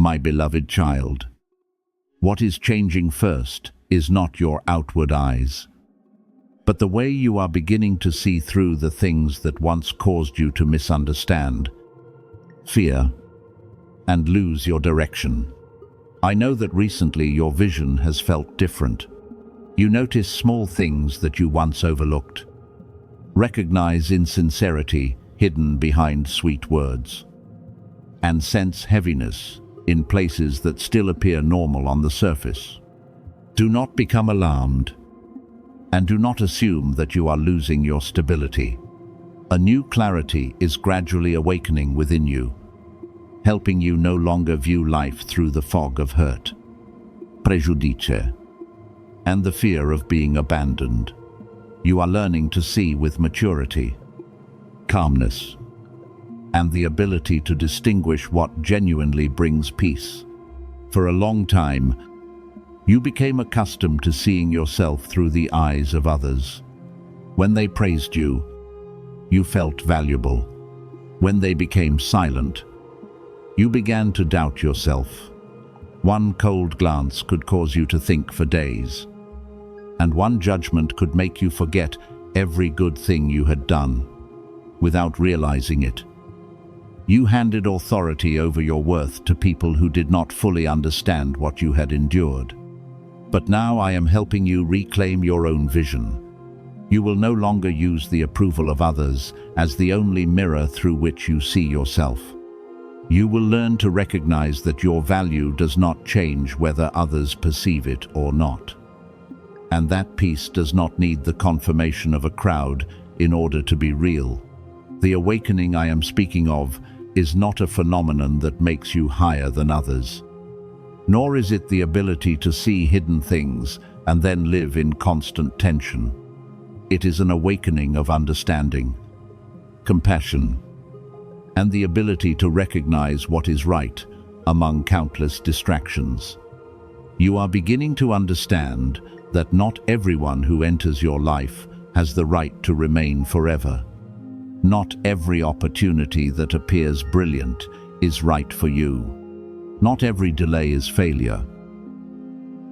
My beloved child, what is changing first is not your outward eyes, but the way you are beginning to see through the things that once caused you to misunderstand, fear, and lose your direction. I know that recently your vision has felt different. You notice small things that you once overlooked. Recognize insincerity hidden behind sweet words, and sense heaviness in places that still appear normal on the surface. Do not become alarmed, and do not assume that you are losing your stability. A new clarity is gradually awakening within you, helping you no longer view life through the fog of hurt, prejudice, and the fear of being abandoned. You are learning to see with maturity, calmness, and the ability to distinguish what genuinely brings peace. For a long time, you became accustomed to seeing yourself through the eyes of others. When they praised you, you felt valuable. When they became silent, you began to doubt yourself. One cold glance could cause you to think for days, and one judgment could make you forget every good thing you had done. Without realizing it, you handed authority over your worth to people who did not fully understand what you had endured. But now I am helping you reclaim your own vision. You will no longer use the approval of others as the only mirror through which you see yourself. You will learn to recognize that your value does not change whether others perceive it or not. And that peace does not need the confirmation of a crowd in order to be real. The awakening I am speaking of is not a phenomenon that makes you higher than others, nor is it the ability to see hidden things and then live in constant tension. It is an awakening of understanding, compassion, and the ability to recognize what is right among countless distractions. You are beginning to understand that not everyone who enters your life has the right to remain forever. Not every opportunity that appears brilliant is right for you. Not every delay is failure.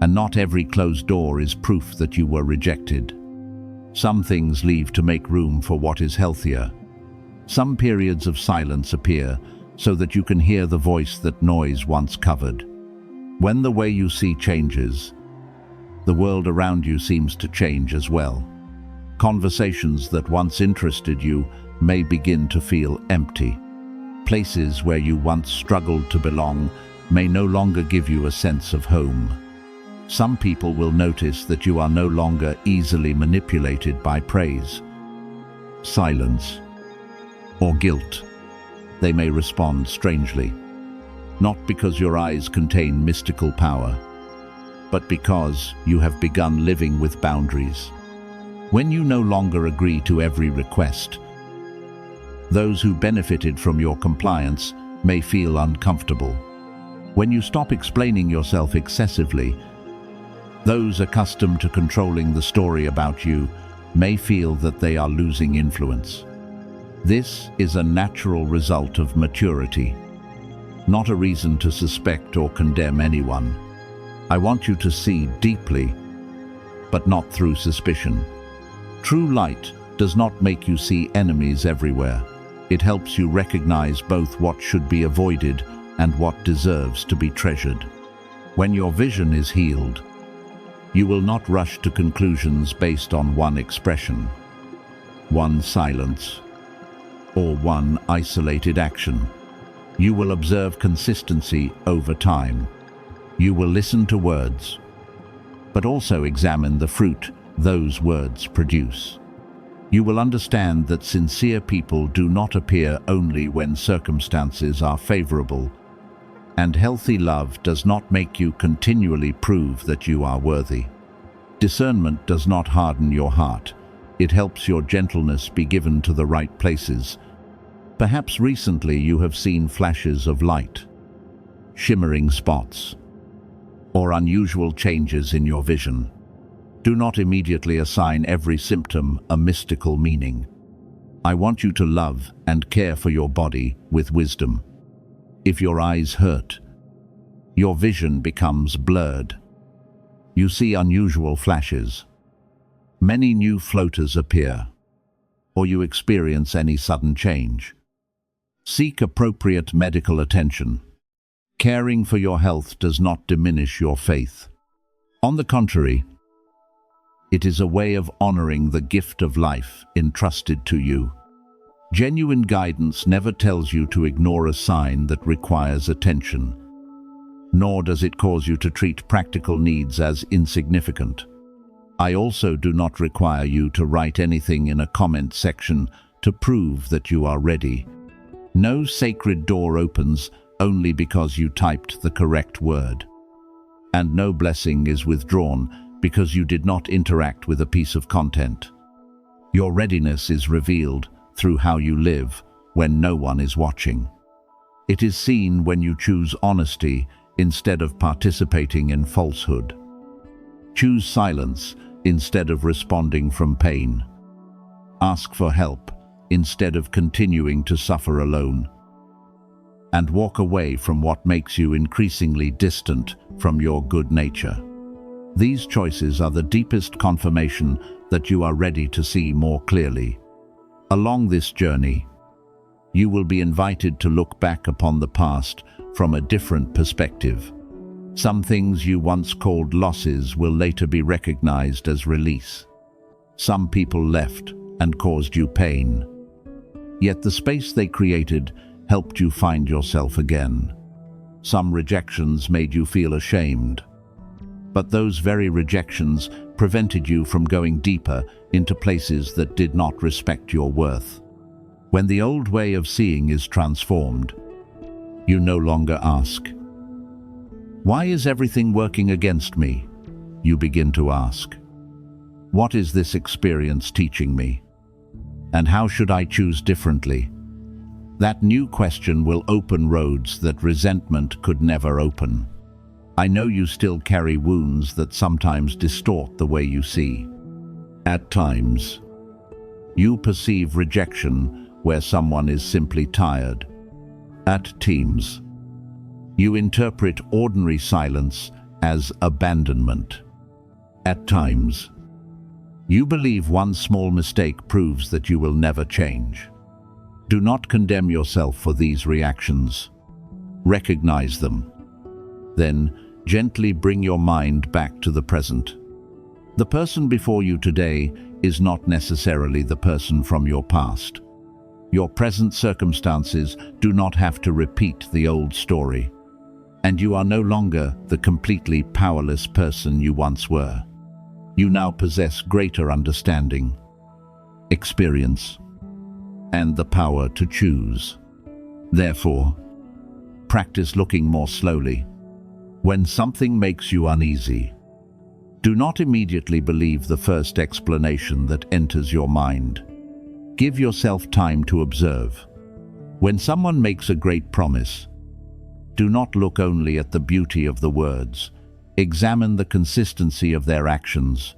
And not every closed door is proof that you were rejected. Some things leave to make room for what is healthier. Some periods of silence appear so that you can hear the voice that noise once covered. When the way you see changes, the world around you seems to change as well. Conversations that once interested you may begin to feel empty. Places where you once struggled to belong may no longer give you a sense of home. Some people will notice that you are no longer easily manipulated by praise, silence, or guilt. They may respond strangely, not because your eyes contain mystical power, but because you have begun living with boundaries. When you no longer agree to every request, those who benefited from your compliance may feel uncomfortable. When you stop explaining yourself excessively, those accustomed to controlling the story about you may feel that they are losing influence. This is a natural result of maturity, not a reason to suspect or condemn anyone. I want you to see deeply, but not through suspicion. True light does not make you see enemies everywhere. It helps you recognize both what should be avoided and what deserves to be treasured. When your vision is healed, you will not rush to conclusions based on one expression, one silence, or one isolated action. You will observe consistency over time. You will listen to words, but also examine the fruit those words produce. You will understand that sincere people do not appear only when circumstances are favorable, and healthy love does not make you continually prove that you are worthy. Discernment does not harden your heart. It helps your gentleness be given to the right places. Perhaps recently you have seen flashes of light, shimmering spots, or unusual changes in your vision. Do not immediately assign every symptom a mystical meaning. I want you to love and care for your body with wisdom. If your eyes hurt, Your vision becomes blurred. You see unusual flashes. Many new floaters appear, or you experience any sudden change. Seek appropriate medical attention. Caring for your health does not diminish your faith. On the contrary, it is a way of honoring the gift of life entrusted to you. Genuine guidance never tells you to ignore a sign that requires attention, nor does it cause you to treat practical needs as insignificant. I also do not require you to write anything in a comment section to prove that you are ready. No sacred door opens only because you typed the correct word. And no blessing is withdrawn because you did not interact with a piece of content. Your readiness is revealed through how you live when no one is watching. It is seen when you choose honesty instead of participating in falsehood. Choose silence instead of responding from pain. Ask for help instead of continuing to suffer alone. And walk away from what makes you increasingly distant from your good nature. These choices are the deepest confirmation that you are ready to see more clearly. Along this journey, you will be invited to look back upon the past from a different perspective. Some things you once called losses will later be recognized as release. Some people left and caused you pain. Yet the space they created helped you find yourself again. Some rejections made you feel ashamed. But those very rejections prevented you from going deeper into places that did not respect your worth. When the old way of seeing is transformed, you no longer ask, "Why is everything working against me?" You begin to ask, "What is this experience teaching me? And how should I choose differently?" That new question will open roads that resentment could never open. I know you still carry wounds that sometimes distort the way you see. At times, you perceive rejection where someone is simply tired. At times, you interpret ordinary silence as abandonment. At times, you believe one small mistake proves that you will never change. Do not condemn yourself for these reactions. Recognize them. Then, gently bring your mind back to the present. The person before you today is not necessarily the person from your past. Your present circumstances do not have to repeat the old story. And you are no longer the completely powerless person you once were. You now possess greater understanding, experience, and the power to choose. Therefore, practice looking more slowly. When something makes you uneasy, do not immediately believe the first explanation that enters your mind. Give yourself time to observe. When someone makes a great promise, do not look only at the beauty of the words. Examine the consistency of their actions.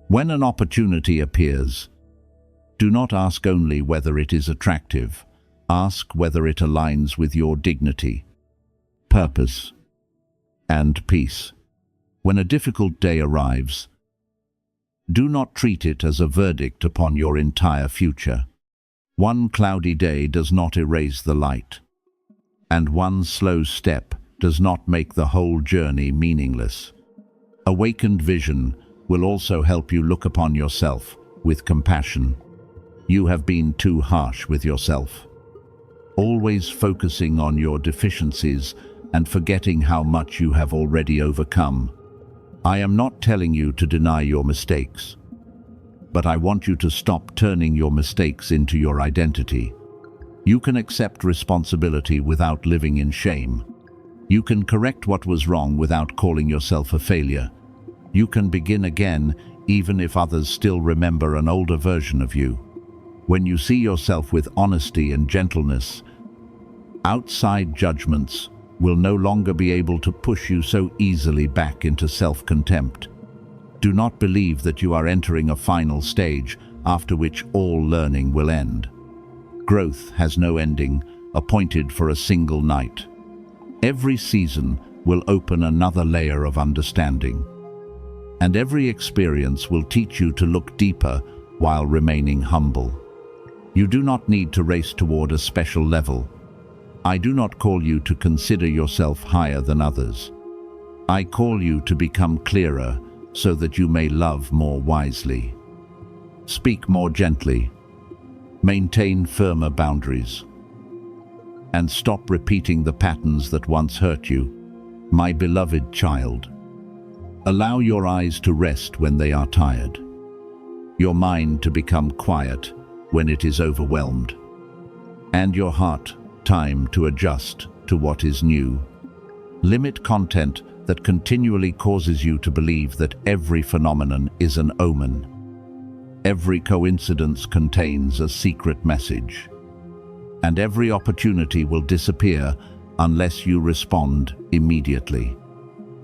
When an opportunity appears, do not ask only whether it is attractive. Ask whether it aligns with your dignity, purpose, and peace. When a difficult day arrives, do not treat it as a verdict upon your entire future. One cloudy day does not erase the light, and one slow step does not make the whole journey meaningless. Awakened vision will also help you look upon yourself with compassion. You have been too harsh with yourself, always focusing on your deficiencies and forgetting how much you have already overcome. I am not telling you to deny your mistakes, but I want you to stop turning your mistakes into your identity. You can accept responsibility without living in shame. You can correct what was wrong without calling yourself a failure. You can begin again even if others still remember an older version of you. When you see yourself with honesty and gentleness, outside judgments will no longer be able to push you so easily back into self-contempt. Do not believe that you are entering a final stage after which all learning will end. Growth has no ending, appointed for a single night. Every season will open another layer of understanding. And every experience will teach you to look deeper while remaining humble. You do not need to race toward a special level. I do not call you to consider yourself higher than others. I call you to become clearer so that you may love more wisely. Speak more gently. Maintain firmer boundaries. And stop repeating the patterns that once hurt you. My beloved child, allow your eyes to rest when they are tired, your mind to become quiet when it is overwhelmed, and your heart time to adjust to what is new. Limit content that continually causes you to believe that every phenomenon is an omen. Every coincidence contains a secret message, and every opportunity will disappear unless you respond immediately.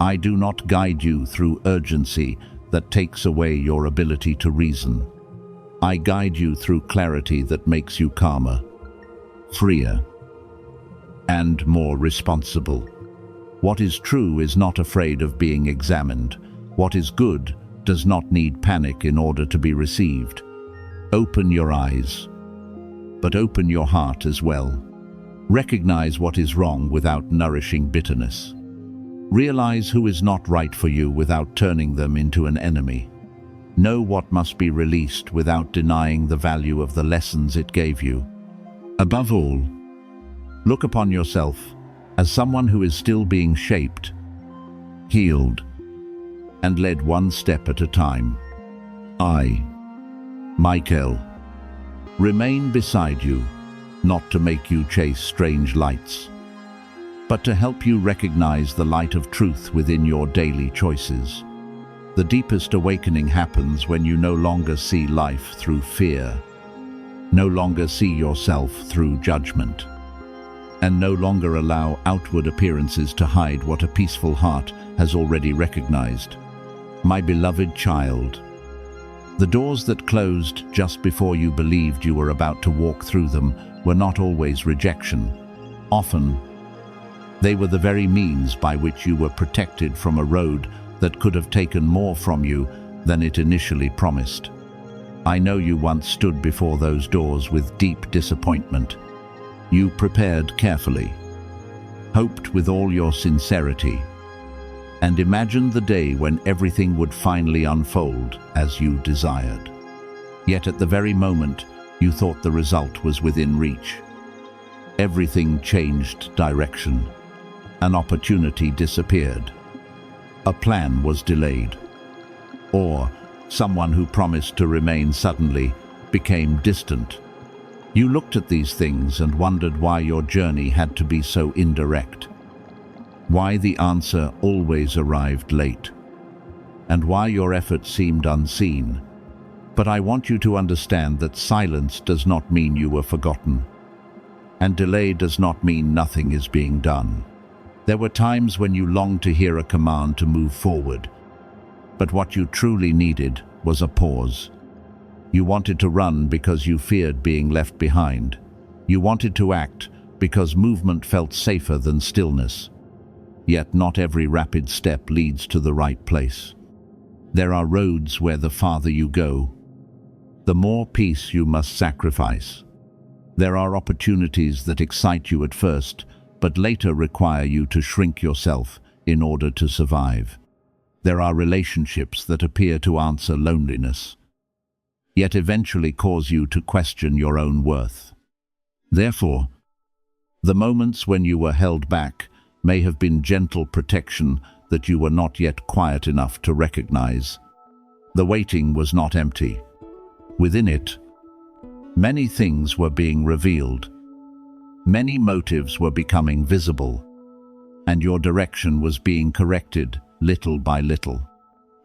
I do not guide you through urgency that takes away your ability to reason. I guide you through clarity that makes you calmer, freer, and more responsible. What is true is not afraid of being examined. What is good does not need panic in order to be received. Open your eyes, but open your heart as well. Recognize what is wrong without nourishing bitterness. Realize who is not right for you without turning them into an enemy. Know what must be released without denying the value of the lessons it gave you. Above all, look upon yourself as someone who is still being shaped, healed, and led one step at a time. I, Michael, remain beside you, not to make you chase strange lights, but to help you recognize the light of truth within your daily choices. The deepest awakening happens when you no longer see life through fear, no longer see yourself through judgment, and no longer allow outward appearances to hide what a peaceful heart has already recognized. My beloved child, the doors that closed just before you believed you were about to walk through them were not always rejection. Often, they were the very means by which you were protected from a road that could have taken more from you than it initially promised. I know you once stood before those doors with deep disappointment. You prepared carefully, hoped with all your sincerity, and imagined the day when everything would finally unfold as you desired. Yet at the very moment you thought the result was within reach, everything changed direction. An opportunity disappeared. A plan was delayed. Or someone who promised to remain suddenly became distant. You looked at these things and wondered why your journey had to be so indirect, why the answer always arrived late, and why your effort seemed unseen. But I want you to understand that silence does not mean you were forgotten, and delay does not mean nothing is being done. There were times when you longed to hear a command to move forward, but what you truly needed was a pause. You wanted to run because you feared being left behind. You wanted to act because movement felt safer than stillness. Yet not every rapid step leads to the right place. There are roads where the farther you go, the more peace you must sacrifice. There are opportunities that excite you at first, but later require you to shrink yourself in order to survive. There are relationships that appear to answer loneliness, yet eventually cause you to question your own worth. Therefore, the moments when you were held back may have been gentle protection that you were not yet quiet enough to recognize. The waiting was not empty. Within it, many things were being revealed. Many motives were becoming visible, and your direction was being corrected little by little.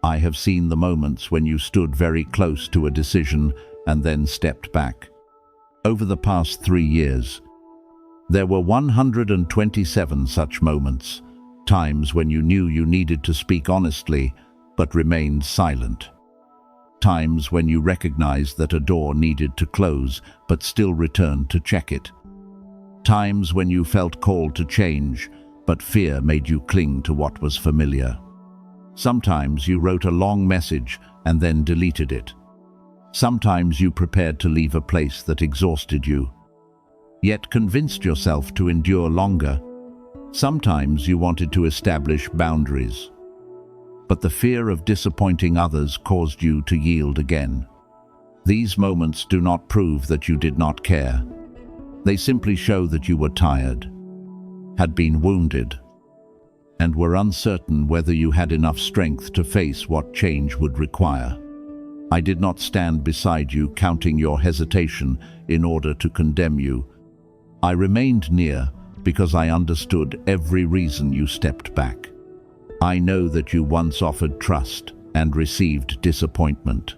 I have seen the moments when you stood very close to a decision and then stepped back. Over the past 3 years, there were 127 such moments, times when you knew you needed to speak honestly but remained silent. Times when you recognized that a door needed to close but still returned to check it. Times when you felt called to change but fear made you cling to what was familiar. Sometimes you wrote a long message and then deleted it. Sometimes you prepared to leave a place that exhausted you, yet convinced yourself to endure longer. Sometimes you wanted to establish boundaries, but the fear of disappointing others caused you to yield again. These moments do not prove that you did not care. They simply show that you were tired, had been wounded, and were uncertain whether you had enough strength to face what change would require. I did not stand beside you counting your hesitation in order to condemn you. I remained near because I understood every reason you stepped back. I know that you once offered trust and received disappointment.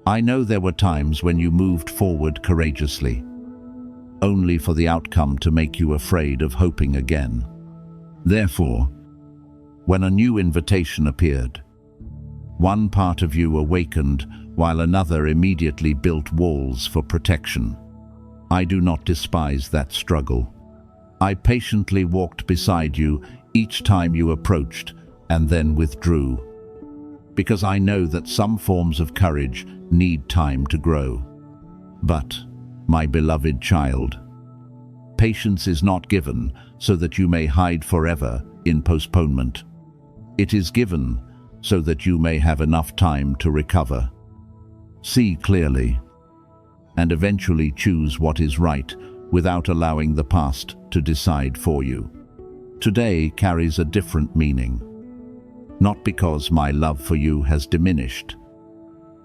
I know there were times when you moved forward courageously, only for the outcome to make you afraid of hoping again. Therefore, when a new invitation appeared, one part of you awakened while another immediately built walls for protection. I do not despise that struggle. I patiently walked beside you each time you approached and then withdrew, because I know that some forms of courage need time to grow. But, my beloved child, patience is not given so that you may hide forever in postponement. It is given so that you may have enough time to recover, see clearly, and eventually choose what is right without allowing the past to decide for you. Today carries a different meaning, not because my love for you has diminished,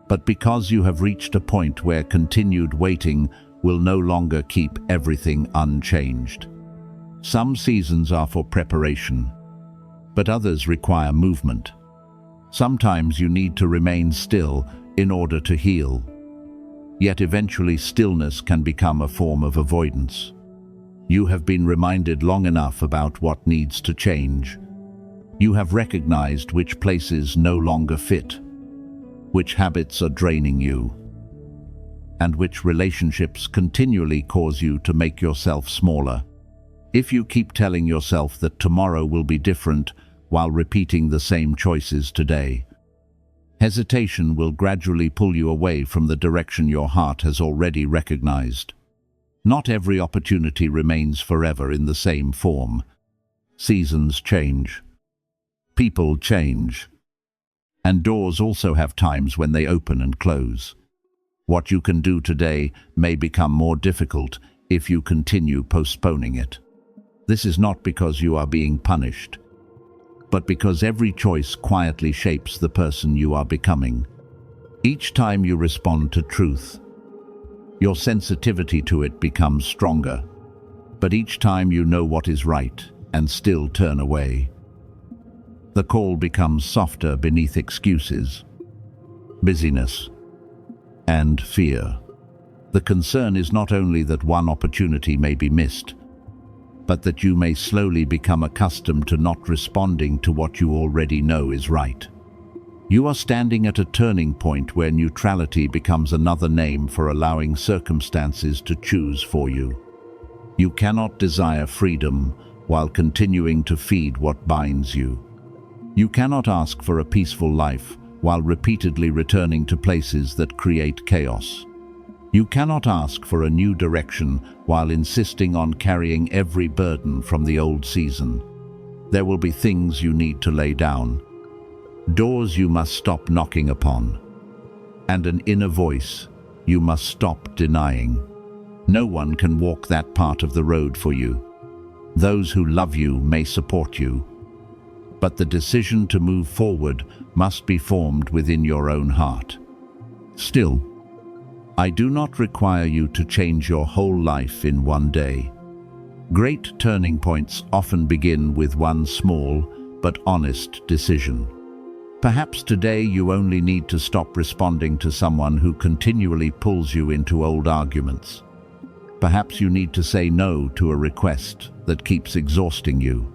but because you have reached a point where continued waiting will no longer keep everything unchanged. Some seasons are for preparation, but others require movement. Sometimes you need to remain still in order to heal, yet eventually stillness can become a form of avoidance. You have been reminded long enough about what needs to change. You have recognized which places no longer fit, which habits are draining you, and which relationships continually cause you to make yourself smaller. If you keep telling yourself that tomorrow will be different while repeating the same choices today, hesitation will gradually pull you away from the direction your heart has already recognized. Not every opportunity remains forever in the same form. Seasons change. People change. And doors also have times when they open and close. What you can do today may become more difficult if you continue postponing it. This is not because you are being punished, but because every choice quietly shapes the person you are becoming. Each time you respond to truth, your sensitivity to it becomes stronger. But each time you know what is right and still turn away, the call becomes softer beneath excuses, busyness, and fear. The concern is not only that one opportunity may be missed, but that you may slowly become accustomed to not responding to what you already know is right. You are standing at a turning point where neutrality becomes another name for allowing circumstances to choose for you. You cannot desire freedom while continuing to feed what binds you. You cannot ask for a peaceful life while repeatedly returning to places that create chaos. You cannot ask for a new direction while insisting on carrying every burden from the old season. There will be things you need to lay down, doors you must stop knocking upon, and an inner voice you must stop denying. No one can walk that part of the road for you. Those who love you may support you, but the decision to move forward must be formed within your own heart. Still, I do not require you to change your whole life in one day. Great turning points often begin with one small but honest decision. Perhaps today you only need to stop responding to someone who continually pulls you into old arguments. Perhaps you need to say no to a request that keeps exhausting you.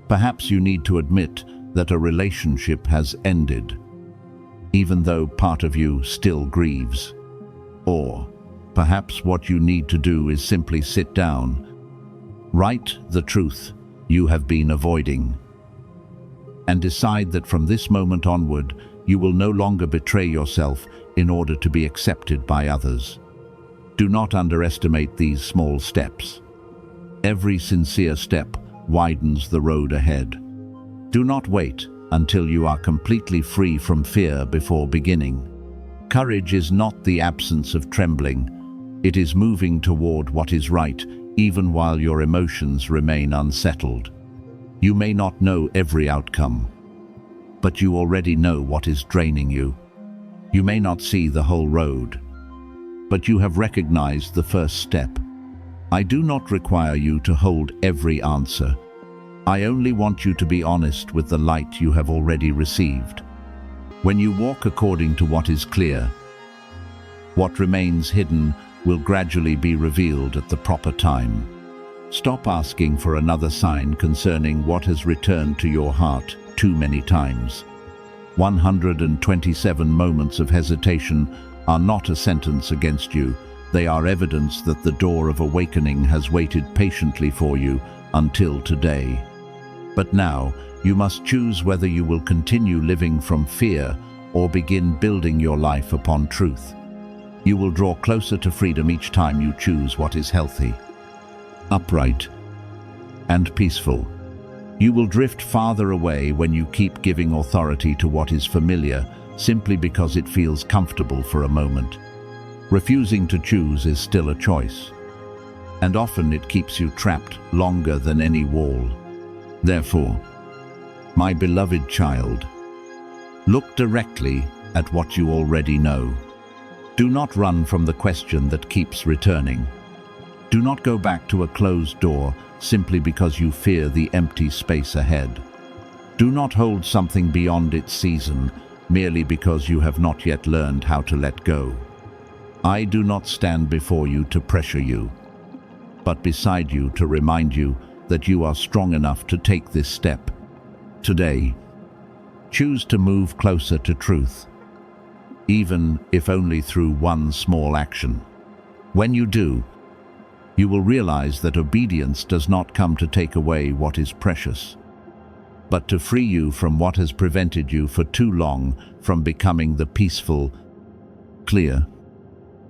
Perhaps you need to admit that a relationship has ended, even though part of you still grieves. Or perhaps what you need to do is simply sit down, write the truth you have been avoiding. And decide that from this moment onward, you will no longer betray yourself in order to be accepted by others. Do not underestimate these small steps. Every sincere step widens the road ahead. Do not wait until you are completely free from fear before beginning. Courage is not the absence of trembling. It is moving toward what is right, even while your emotions remain unsettled. You may not know every outcome, but you already know what is draining you. You may not see the whole road, but you have recognized the first step. I do not require you to hold every answer. I only want you to be honest with the light you have already received. When you walk according to what is clear, what remains hidden will gradually be revealed at the proper time. Stop asking for another sign concerning what has returned to your heart too many times. 127 moments of hesitation are not a sentence against you. They are evidence that the door of awakening has waited patiently for you until today. But now, you must choose whether you will continue living from fear or begin building your life upon truth. You will draw closer to freedom each time you choose what is healthy, upright, and peaceful. You will drift farther away when you keep giving authority to what is familiar simply because it feels comfortable for a moment. Refusing to choose is still a choice, and often it keeps you trapped longer than any wall. Therefore, my beloved child, look directly at what you already know. Do not run from the question that keeps returning. Do not go back to a closed door simply because you fear the empty space ahead. Do not hold something beyond its season merely because you have not yet learned how to let go. I do not stand before you to pressure you, but beside you to remind you that you are strong enough to take this step. Today, choose to move closer to truth, even if only through one small action. When you do, you will realize that obedience does not come to take away what is precious, but to free you from what has prevented you for too long from becoming the peaceful, clear,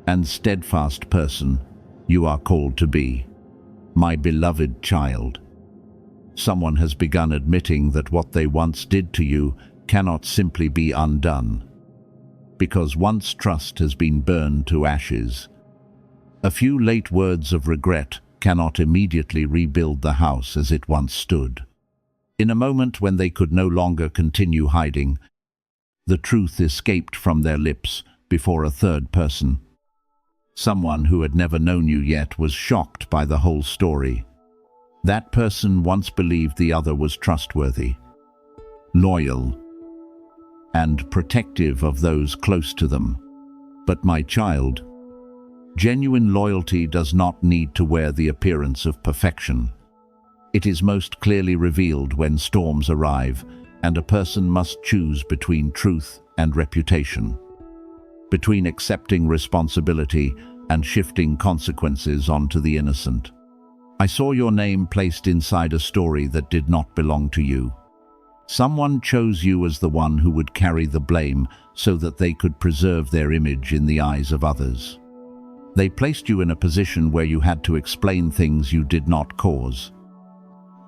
and steadfast person you are called to be. My beloved child, someone has begun admitting that what they once did to you cannot simply be undone, because once trust has been burned to ashes, a few late words of regret cannot immediately rebuild the house as it once stood. In a moment when they could no longer continue hiding, the truth escaped from their lips before a third person. Someone who had never known you yet was shocked by the whole story. That person once believed the other was trustworthy, loyal, and protective of those close to them. But my child, genuine loyalty does not need to wear the appearance of perfection. It is most clearly revealed when storms arrive and a person must choose between truth and reputation, between accepting responsibility and shifting consequences onto the innocent. I saw your name placed inside a story that did not belong to you. Someone chose you as the one who would carry the blame so that they could preserve their image in the eyes of others. They placed you in a position where you had to explain things you did not cause,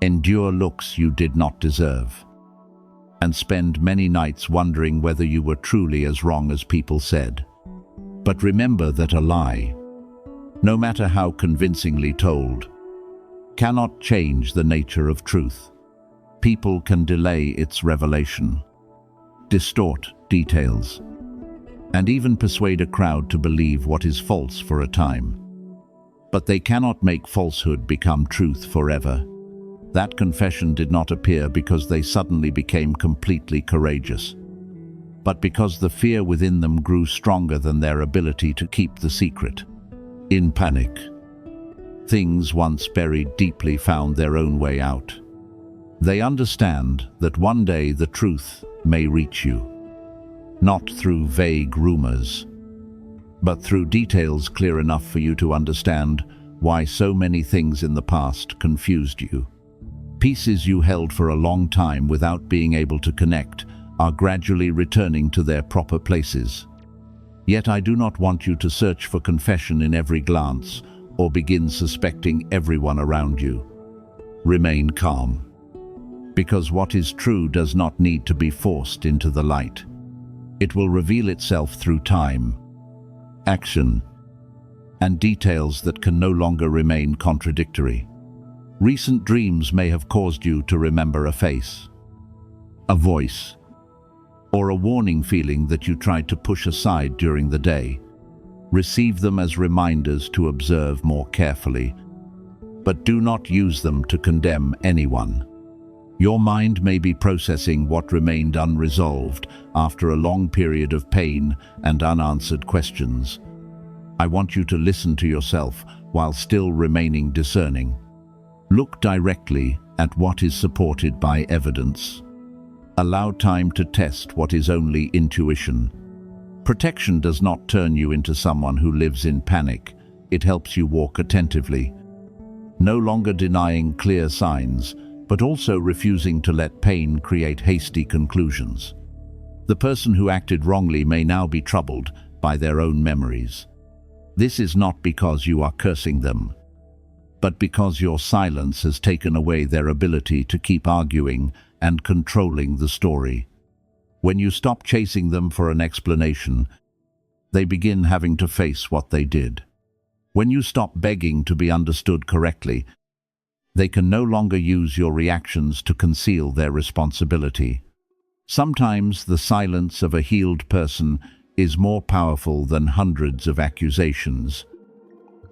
endure looks you did not deserve, and spend many nights wondering whether you were truly as wrong as people said. But remember that a lie, no matter how convincingly told, cannot change the nature of truth. People can delay its revelation, distort details, and even persuade a crowd to believe what is false for a time. But they cannot make falsehood become truth forever. That confession did not appear because they suddenly became completely courageous, but because the fear within them grew stronger than their ability to keep the secret. In panic, things once buried deeply found their own way out. They understand that one day the truth may reach you, not through vague rumors, but through details clear enough for you to understand why so many things in the past confused you. Pieces you held for a long time without being able to connect are gradually returning to their proper places. Yet I do not want you to search for confession in every glance or begin suspecting everyone around you. Remain calm, because what is true does not need to be forced into the light. It will reveal itself through time, action, and details that can no longer remain contradictory. Recent dreams may have caused you to remember a face, a voice, or a warning feeling that you tried to push aside during the day. Receive them as reminders to observe more carefully, but do not use them to condemn anyone. Your mind may be processing what remained unresolved after a long period of pain and unanswered questions. I want you to listen to yourself while still remaining discerning. Look directly at what is supported by evidence. Allow time to test what is only intuition. Protection does not turn you into someone who lives in panic. It helps you walk attentively, no longer denying clear signs, but also refusing to let pain create hasty conclusions. The person who acted wrongly may now be troubled by their own memories. This is not because you are cursing them, but because your silence has taken away their ability to keep arguing and controlling the story. When you stop chasing them for an explanation, they begin having to face what they did. When you stop begging to be understood correctly, they can no longer use your reactions to conceal their responsibility. Sometimes the silence of a healed person is more powerful than hundreds of accusations,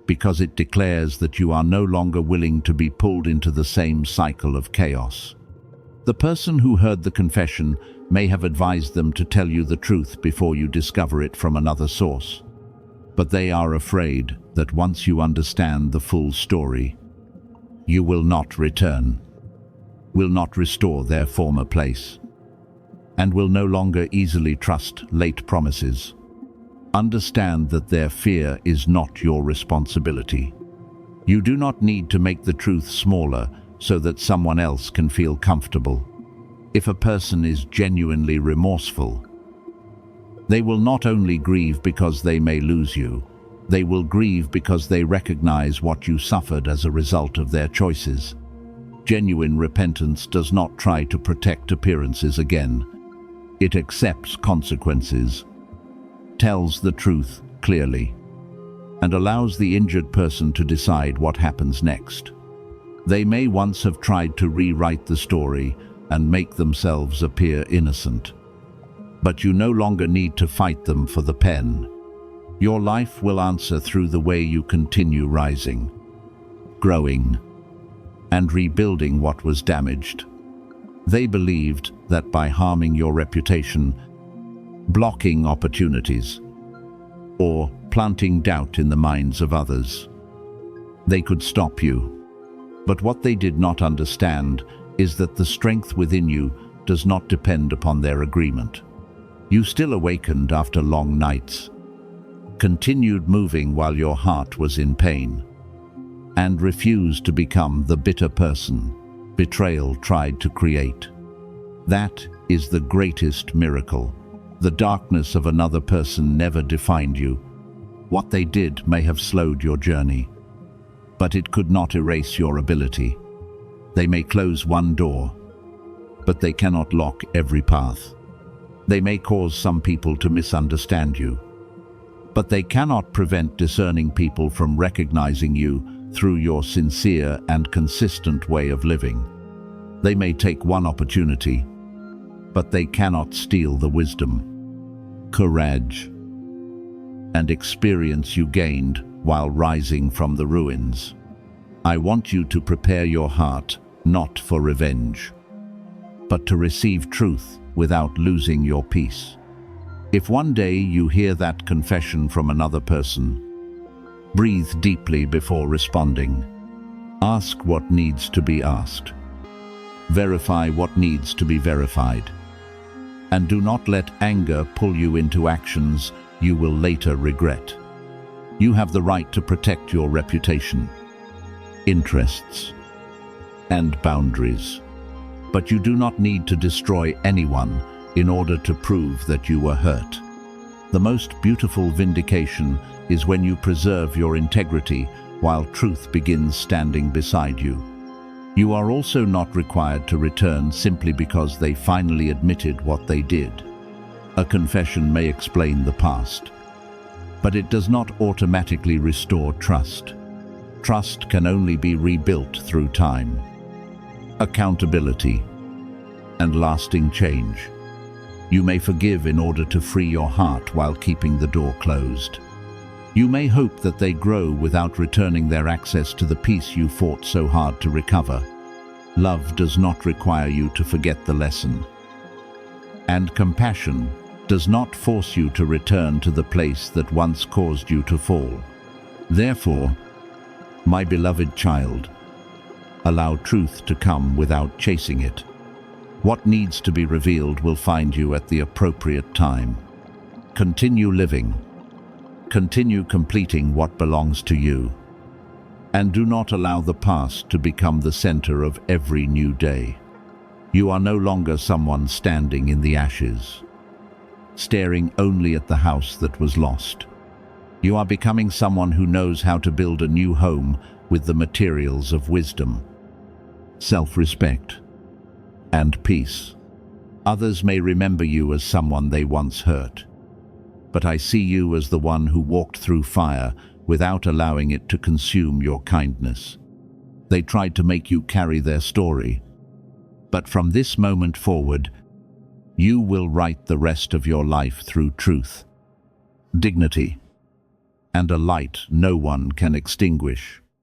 because it declares that you are no longer willing to be pulled into the same cycle of chaos. The person who heard the confession may have advised them to tell you the truth before you discover it from another source, but they are afraid that once you understand the full story, you will not return, will not restore their former place, and will no longer easily trust late promises. Understand that their fear is not your responsibility. You do not need to make the truth smaller so that someone else can feel comfortable. If a person is genuinely remorseful, they will not only grieve because they may lose you, they will grieve because they recognize what you suffered as a result of their choices. Genuine repentance does not try to protect appearances again. It accepts consequences, tells the truth clearly, and allows the injured person to decide what happens next. They may once have tried to rewrite the story and make themselves appear innocent, but you no longer need to fight them for the pen. Your life will answer through the way you continue rising, growing, and rebuilding what was damaged. They believed that by harming your reputation, blocking opportunities, or planting doubt in the minds of others, they could stop you. But what they did not understand is that the strength within you does not depend upon their agreement. You still awakened after long nights, continued moving while your heart was in pain, and refused to become the bitter person betrayal tried to create. That is the greatest miracle. The darkness of another person never defined you. What they did may have slowed your journey, but it could not erase your ability. They may close one door, but they cannot lock every path. They may cause some people to misunderstand you, but they cannot prevent discerning people from recognizing you through your sincere and consistent way of living. They may take one opportunity, but they cannot steal the wisdom, courage, and experience you gained while rising from the ruins. I want you to prepare your heart not for revenge, but to receive truth without losing your peace. If one day you hear that confession from another person, breathe deeply before responding. Ask what needs to be asked. Verify what needs to be verified. And do not let anger pull you into actions you will later regret. You have the right to protect your reputation, interests, and boundaries. But you do not need to destroy anyone in order to prove that you were hurt. The most beautiful vindication is when you preserve your integrity while truth begins standing beside you. You are also not required to return simply because they finally admitted what they did. A confession may explain the past, but it does not automatically restore trust. Trust can only be rebuilt through time, accountability, and lasting change. You may forgive in order to free your heart while keeping the door closed. You may hope that they grow without returning their access to the peace you fought so hard to recover. Love does not require you to forget the lesson. And compassion does not force you to return to the place that once caused you to fall. Therefore, my beloved child, allow truth to come without chasing it. What needs to be revealed will find you at the appropriate time. Continue living. Continue completing what belongs to you. And do not allow the past to become the center of every new day. You are no longer someone standing in the ashes, staring only at the house that was lost. You are becoming someone who knows how to build a new home with the materials of wisdom, self-respect, and peace. Others may remember you as someone they once hurt, but I see you as the one who walked through fire without allowing it to consume your kindness. They tried to make you carry their story, but from this moment forward, you will write the rest of your life through truth, dignity, and a light no one can extinguish.